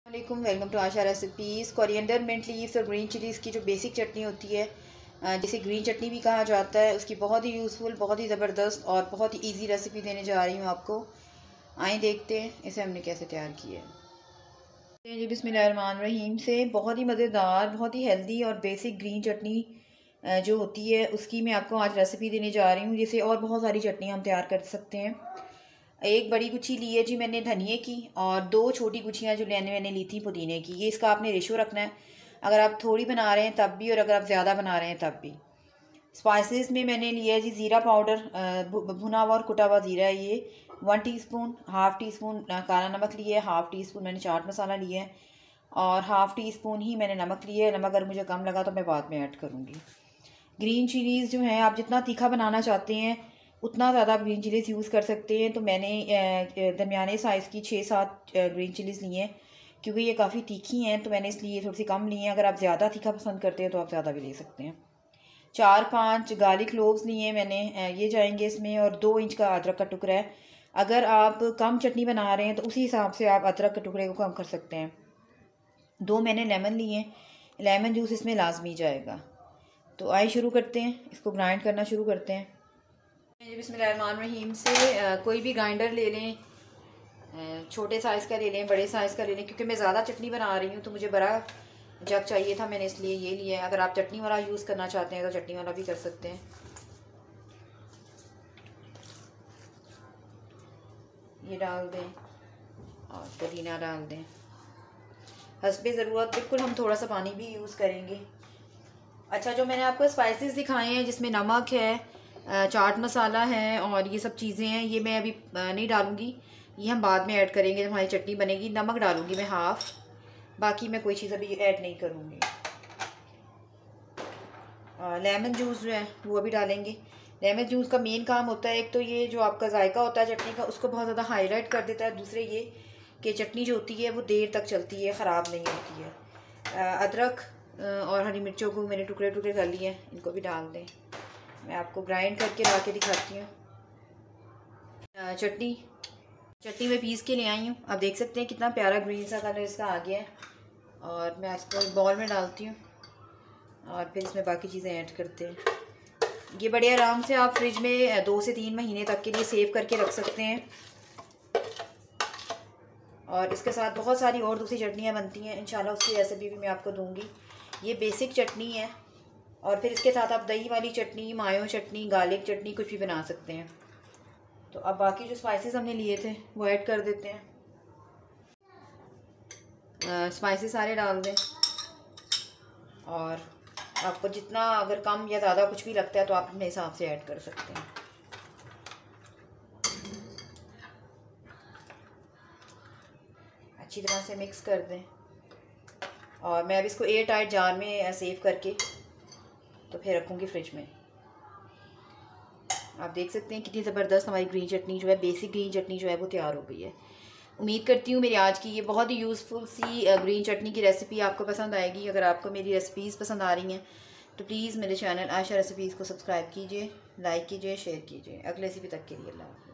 वालेकुम, welcome to Asha recipes. Coriander, mint leaves और green chillies की जो बेसिक चटनी होती है, जिसे ग्रीन चटनी भी कहा जाता है, उसकी बहुत ही यूज़फुल, बहुत ही ज़बरदस्त और बहुत ही इजी रेसिपी देने जा रही हूँ आपको। आइए देखते हैं इसे हमने कैसे तैयार किया है। जी बिस्मिल्लाहिर्रहमानिर्रहीम। से बहुत ही मज़ेदार, बहुत ही हेल्दी और बेसिक ग्रीन चटनी जो होती है उसकी मैं आपको आज रेसिपी देने जा रही हूँ, जिसे और बहुत सारी चटनी हम तैयार कर सकते हैं। एक बड़ी गुच्छी ली है जी मैंने धनिए की, और 2 छोटी गुच्छियाँ जो मैंने ली थी पुदीने की। ये इसका आपने रेशो रखना है, अगर आप थोड़ी बना रहे हैं तब भी, और अगर आप ज़्यादा बना रहे हैं तब भी। स्पाइसेस में मैंने लिया है जी ज़ीरा पाउडर, भुना हुआ और कुटा हुआ ज़ीरा है ये 1 टीस्पून, हाफ़ टी स्पून काला नमक लिया है, हाफ़ टी स्पून मैंने चाट मसाला लिया है, और हाफ़ टी स्पून ही मैंने नमक लिया है। नमक अगर मुझे कम लगा तो मैं बाद में ऐड करूँगी। ग्रीन चिलीज़ जो हैं, आप जितना तीखा बनाना चाहते हैं उतना ज़्यादा आप ग्रीन चिलीज़ यूज़ कर सकते हैं। तो मैंने दरमियाने साइज़ की 6-7 ग्रीन चिलीज़ ली हैं, क्योंकि ये काफ़ी तीखी हैं तो मैंने इसलिए थोड़ी सी कम ली हैं। अगर आप ज़्यादा तीखा पसंद करते हैं तो आप ज़्यादा भी ले सकते हैं। 4-5 गार्लिक क्लोव्स लिए हैं मैंने, ये जाएंगे इसमें, और 2 इंच का अदरक का टुकड़ा है। अगर आप कम चटनी बना रहे हैं तो उसी हिसाब से आप अदरक के टुकड़े को कम कर सकते हैं। 2 मैंने लेमन लिए हैं, लेमन जूस इसमें लाजमी जाएगा। तो आइए शुरू करते हैं, इसको ग्राइंड करना शुरू करते हैं। बिस्मिल्लाहिर्रहमानिर्रहीम। से कोई भी ग्राइंडर ले लें, छोटे साइज़ का ले लें, बड़े साइज़ का ले लें, क्योंकि मैं ज़्यादा चटनी बना रही हूँ तो मुझे बड़ा जग चाहिए था, मैंने इसलिए ये लिया है। अगर आप चटनी वाला यूज़ करना चाहते हैं तो चटनी वाला भी कर सकते हैं। ये डाल दें और पुदीना डाल दें, हस्बे ज़रूरत। बिल्कुल हम थोड़ा सा पानी भी यूज़ करेंगे। अच्छा, जो मैंने आपको स्पाइसेस दिखाए हैं जिसमें नमक है, चाट मसाला है और ये सब चीज़ें हैं, ये मैं अभी नहीं डालूँगी, ये हम बाद में ऐड करेंगे जब हमारी चटनी बनेगी। नमक डालूँगी मैं हाफ़, बाकी मैं कोई चीज़ अभी ऐड नहीं करूँगी। लेमन जूस जो है वो अभी डालेंगे। लेमन जूस का मेन काम होता है, एक तो ये जो आपका जायका होता है चटनी का उसको बहुत ज़्यादा हाईलाइट कर देता है, दूसरे ये कि चटनी जो होती है वो देर तक चलती है, ख़राब नहीं होती है। अदरक और हरी मिर्चों को मैंने टुकड़े टुकड़े कर लिए हैं, इनको भी डाल दें। मैं आपको ग्राइंड करके ला के दिखाती हूँ। चटनी में पीस के ले आई हूँ। आप देख सकते हैं कितना प्यारा ग्रीन सा कलर इसका आ गया है। और मैं इसको बॉल में डालती हूँ और फिर इसमें बाकी चीज़ें ऐड करते हैं। ये बड़े आराम से आप फ्रिज में 2 से 3 महीने तक के लिए सेव करके रख सकते हैं। और इसके साथ बहुत सारी और दूसरी चटनियाँ बनती हैं, इंशाल्लाह उसकी रेसिपी भी मैं आपको दूँगी। ये बेसिक चटनी है, और फिर इसके साथ आप दही वाली चटनी, मायो चटनी, गार्लिक चटनी कुछ भी बना सकते हैं। तो अब बाकी जो स्पाइसेस हमने लिए थे वो ऐड कर देते हैं। स्पाइसेस सारे डाल दें, और आपको जितना अगर कम या ज़्यादा कुछ भी लगता है तो आप अपने हिसाब से ऐड कर सकते हैं। अच्छी तरह से मिक्स कर दें, और मैं अब इसको एयर टाइट जार में सेव करके तो फिर रखूँगी फ्रिज में। आप देख सकते हैं कितनी ज़बरदस्त हमारी ग्रीन चटनी जो है, बेसिक ग्रीन चटनी जो है वो तैयार हो गई है। उम्मीद करती हूँ मेरी आज की ये बहुत ही यूज़फुल सी ग्रीन चटनी की रेसिपी आपको पसंद आएगी। अगर आपको मेरी रेसिपीज़ पसंद आ रही हैं तो प्लीज़ मेरे चैनल आशा रेसिपीज़ को सब्सक्राइब कीजिए, लाइक कीजिए, शेयर कीजिए। अगले रेसिपी तक के लिए अल्लाह।